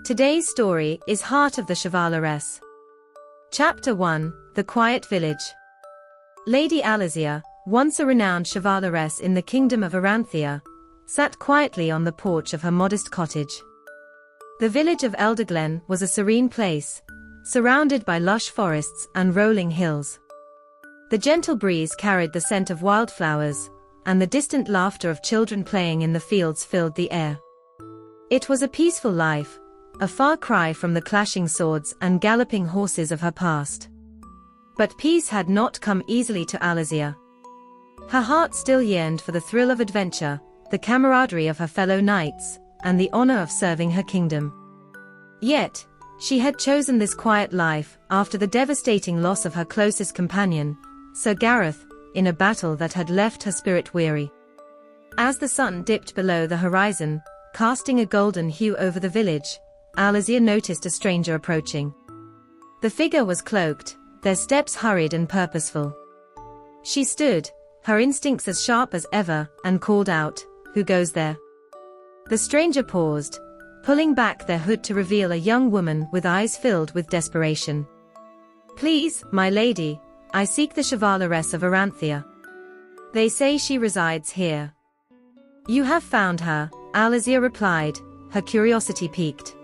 Today's story is Heart of the Chevaleresse. Chapter 1, The Quiet Village. Lady Elysia, once a renowned Chevaleresse in the kingdom of Eranthea, sat quietly on the porch of her modest cottage. The village of Elderglen was a serene place, surrounded by lush forests and rolling hills. The gentle breeze carried the scent of wildflowers, and the distant laughter of children playing in the fields filled the air. It was a peaceful life, a far cry from the clashing swords and galloping horses of her past. But peace had not come easily to Elysia. Her heart still yearned for the thrill of adventure, the camaraderie of her fellow knights, and the honor of serving her kingdom. Yet, she had chosen this quiet life after the devastating loss of her closest companion, Sir Gareth, in a battle that had left her spirit weary. As the sun dipped below the horizon, casting a golden hue over the village, Elysia noticed a stranger approaching. The figure was cloaked, their steps hurried and purposeful. She stood, her instincts as sharp as ever, and called out, "Who goes there?" The stranger paused, pulling back their hood to reveal a young woman with eyes filled with desperation. "Please, my lady, I seek the Chevaleresse of Eranthea. They say she resides here." "You have found her," Elysia replied, her curiosity piqued.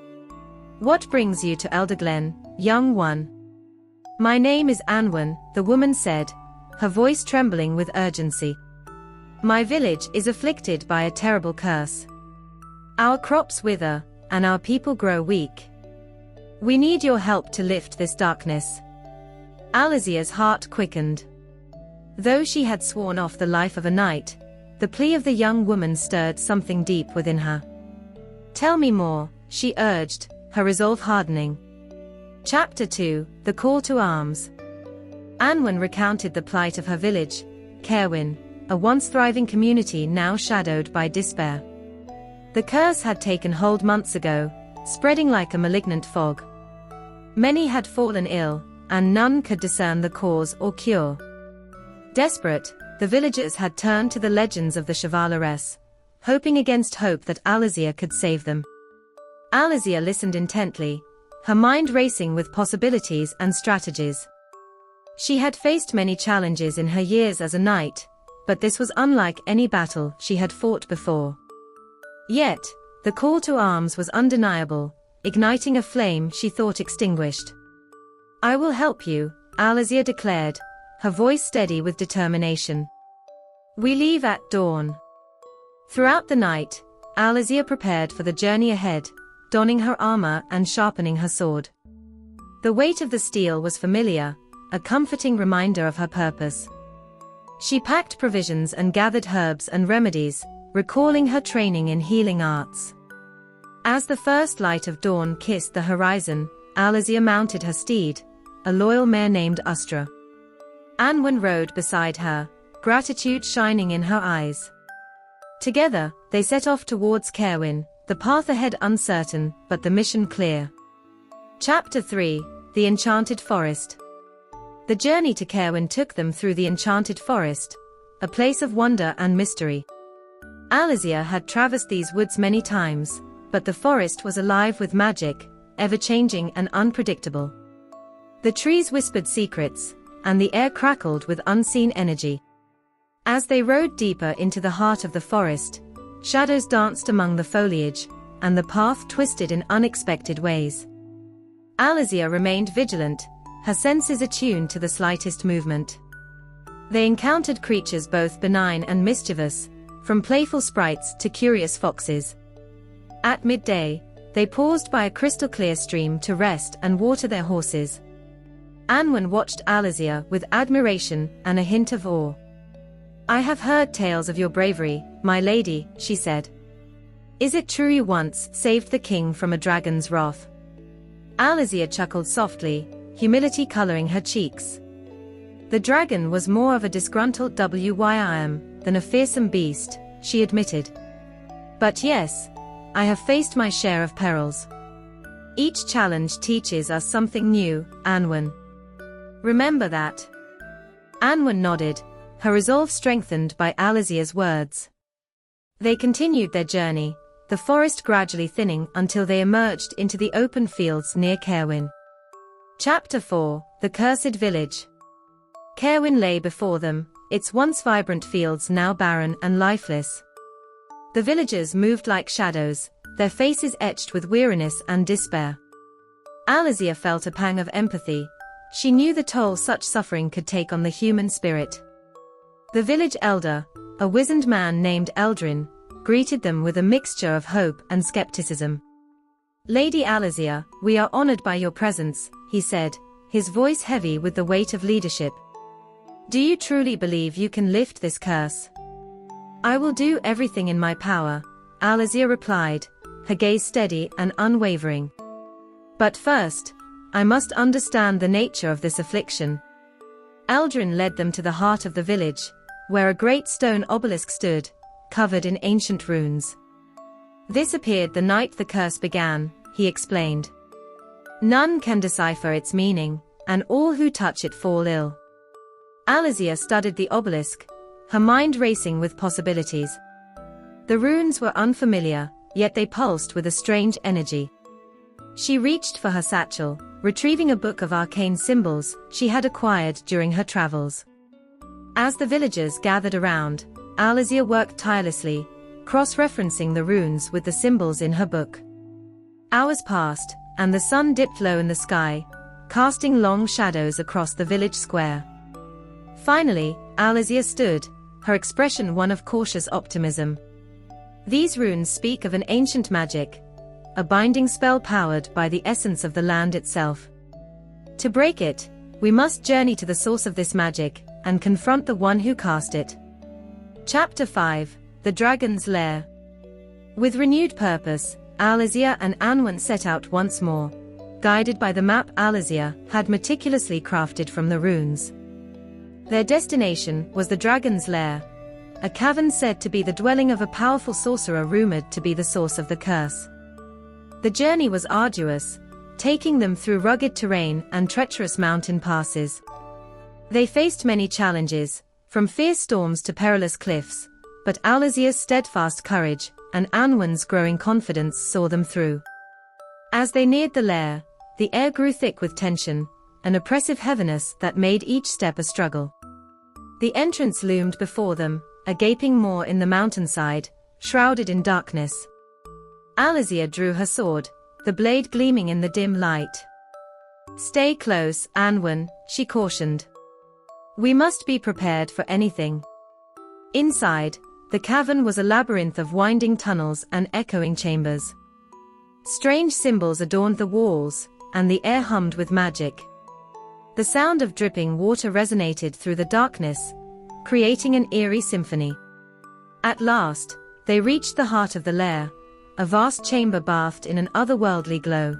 "What brings you to Elderglen, young one?" "My name is Anwen," the woman said, her voice trembling with urgency. "My village is afflicted by a terrible curse. Our crops wither, and our people grow weak. We need your help to lift this darkness." Elysia's heart quickened. Though she had sworn off the life of a knight, the plea of the young woman stirred something deep within her. "Tell me more," she urged, her resolve hardening. Chapter 2, The Call to Arms. Anwen recounted the plight of her village, Caerwyn, a once thriving community now shadowed by despair. The curse had taken hold months ago, spreading like a malignant fog. Many had fallen ill, and none could discern the cause or cure. Desperate, the villagers had turned to the legends of the Chevaleresse, hoping against hope that Elysia could save them. Elysia listened intently, her mind racing with possibilities and strategies. She had faced many challenges in her years as a knight, but this was unlike any battle she had fought before. Yet, the call to arms was undeniable, igniting a flame she thought extinguished. "I will help you," Elysia declared, her voice steady with determination. "We leave at dawn." Throughout the night, Elysia prepared for the journey ahead, donning her armor and sharpening her sword. The weight of the steel was familiar, a comforting reminder of her purpose. She packed provisions and gathered herbs and remedies, recalling her training in healing arts. As the first light of dawn kissed the horizon, Elysia mounted her steed, a loyal mare named Ustra. Anwen rode beside her, gratitude shining in her eyes. Together, they set off towards Caerwyn, the path ahead uncertain, but the mission clear. Chapter 3, The Enchanted Forest. The journey to Caerwyn took them through the Enchanted Forest, a place of wonder and mystery. Elysia had traversed these woods many times, but the forest was alive with magic, ever-changing and unpredictable. The trees whispered secrets, and the air crackled with unseen energy. As they rode deeper into the heart of the forest, shadows danced among the foliage, and the path twisted in unexpected ways. Elysia remained vigilant, her senses attuned to the slightest movement. They encountered creatures both benign and mischievous, from playful sprites to curious foxes. At midday, they paused by a crystal-clear stream to rest and water their horses. Anwen watched Elysia with admiration and a hint of awe. "I have heard tales of your bravery, my lady," she said. "Is it true you once saved the king from a dragon's wrath?" Elysia chuckled softly, humility coloring her cheeks. "The dragon was more of a disgruntled whim than a fearsome beast," she admitted. "But yes, I have faced my share of perils. Each challenge teaches us something new, Anwen. Remember that." Anwen nodded, her resolve strengthened by Elysia's words. They continued their journey, the forest gradually thinning until they emerged into the open fields near Caerwyn. Chapter 4: The Cursed Village. Caerwyn lay before them, its once vibrant fields now barren and lifeless. The villagers moved like shadows, their faces etched with weariness and despair. Elysia felt a pang of empathy. She knew the toll such suffering could take on the human spirit. The village elder, a wizened man named Eldrin, greeted them with a mixture of hope and skepticism. "Lady Elysia, we are honored by your presence," he said, his voice heavy with the weight of leadership. "Do you truly believe you can lift this curse?" "I will do everything in my power," Elysia replied, her gaze steady and unwavering. "But first, I must understand the nature of this affliction." Eldrin led them to the heart of the village, where a great stone obelisk stood, covered in ancient runes. "This appeared the night the curse began," he explained. "None can decipher its meaning, and all who touch it fall ill." Elysia studied the obelisk, her mind racing with possibilities. The runes were unfamiliar, yet they pulsed with a strange energy. She reached for her satchel, retrieving a book of arcane symbols she had acquired during her travels. As the villagers gathered around, Elysia worked tirelessly, cross-referencing the runes with the symbols in her book. Hours passed, and the sun dipped low in the sky, casting long shadows across the village square. Finally, Elysia stood, her expression one of cautious optimism. "These runes speak of an ancient magic, a binding spell powered by the essence of the land itself. To break it, we must journey to the source of this magic, and confront the one who cast it." Chapter 5: The Dragon's Lair. With renewed purpose, Elysia and Anwen set out once more, guided by the map Elysia had meticulously crafted from the runes. Their destination was the Dragon's Lair, a cavern said to be the dwelling of a powerful sorcerer rumored to be the source of the curse. The journey was arduous, taking them through rugged terrain and treacherous mountain passes. They faced many challenges, from fierce storms to perilous cliffs, but Elysia's steadfast courage and Anwen's growing confidence saw them through. As they neared the lair, the air grew thick with tension, an oppressive heaviness that made each step a struggle. The entrance loomed before them, a gaping maw in the mountainside, shrouded in darkness. Elysia drew her sword, the blade gleaming in the dim light. "Stay close, Anwen," she cautioned. "We must be prepared for anything." Inside, the cavern was a labyrinth of winding tunnels and echoing chambers. Strange symbols adorned the walls, and the air hummed with magic. The sound of dripping water resonated through the darkness, creating an eerie symphony. At last, they reached the heart of the lair, a vast chamber bathed in an otherworldly glow.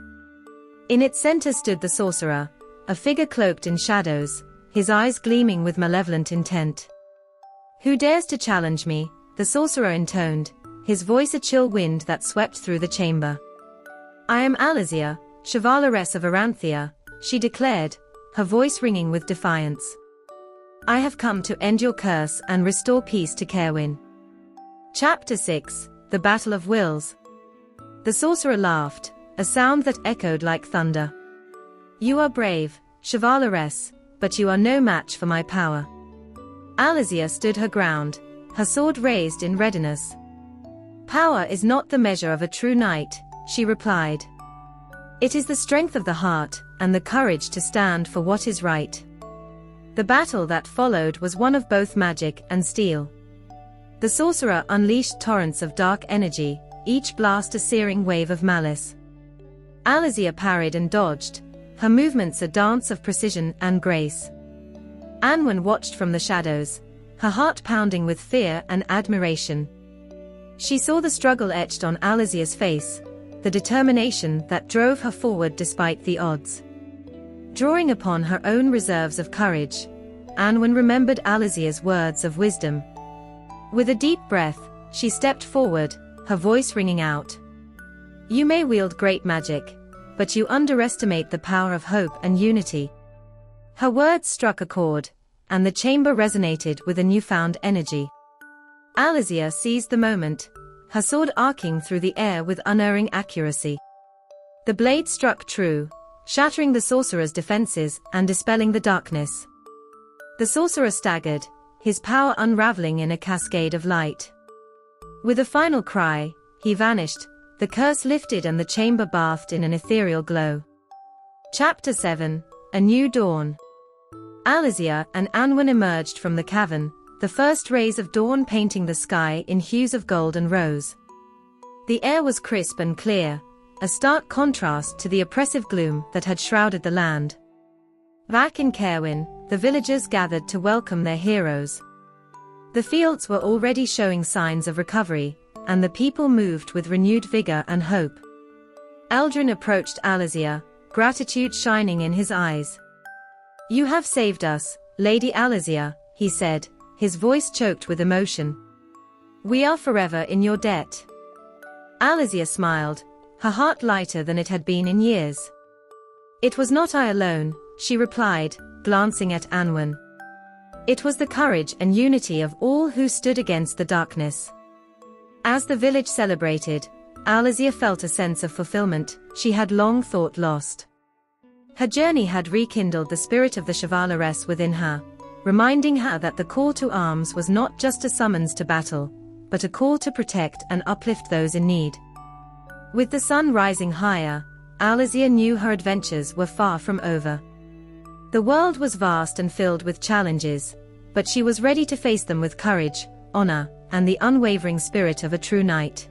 In its center stood the sorcerer, a figure cloaked in shadows, his eyes gleaming with malevolent intent. "Who dares to challenge me?" the sorcerer intoned, his voice a chill wind that swept through the chamber. "I am Elysia, Chevaleresse of Aranthia," she declared, her voice ringing with defiance. "I have come to end your curse and restore peace to Caerwyn." Chapter 6: The Battle of Wills. The sorcerer laughed, a sound that echoed like thunder. "You are brave, Chevaleresse, but you are no match for my power." Elysia stood her ground, her sword raised in readiness. "Power is not the measure of a true knight," she replied. "It is the strength of the heart, and the courage to stand for what is right." The battle that followed was one of both magic and steel. The sorcerer unleashed torrents of dark energy, each blast a searing wave of malice. Elysia parried and dodged, her movements a dance of precision and grace. Anwen watched from the shadows, her heart pounding with fear and admiration. She saw the struggle etched on Elysia's face, the determination that drove her forward despite the odds. Drawing upon her own reserves of courage, Anwen remembered Elysia's words of wisdom. With a deep breath, she stepped forward, her voice ringing out. "You may wield great magic, but you underestimate the power of hope and unity." Her words struck a chord, and the chamber resonated with a newfound energy. Elysia seized the moment, her sword arcing through the air with unerring accuracy. The blade struck true, shattering the sorcerer's defenses and dispelling the darkness. The sorcerer staggered, his power unraveling in a cascade of light. With a final cry, he vanished, the curse lifted and the chamber bathed in an ethereal glow. Chapter 7, A New Dawn. Elysia and Anwen emerged from the cavern, the first rays of dawn painting the sky in hues of gold and rose. The air was crisp and clear, a stark contrast to the oppressive gloom that had shrouded the land. Back in Caerwyn, the villagers gathered to welcome their heroes. The fields were already showing signs of recovery, and the people moved with renewed vigor and hope. Eldrin approached Elysia, gratitude shining in his eyes. "You have saved us, Lady Elysia," he said, his voice choked with emotion. "We are forever in your debt." Elysia smiled, her heart lighter than it had been in years. "It was not I alone," she replied, glancing at Anwen. "It was the courage and unity of all who stood against the darkness." As the village celebrated, Elysia felt a sense of fulfillment she had long thought lost. Her journey had rekindled the spirit of the Chevaleresse within her, reminding her that the call to arms was not just a summons to battle, but a call to protect and uplift those in need. With the sun rising higher, Elysia knew her adventures were far from over. The world was vast and filled with challenges, but she was ready to face them with courage, honor, and the unwavering spirit of a true knight.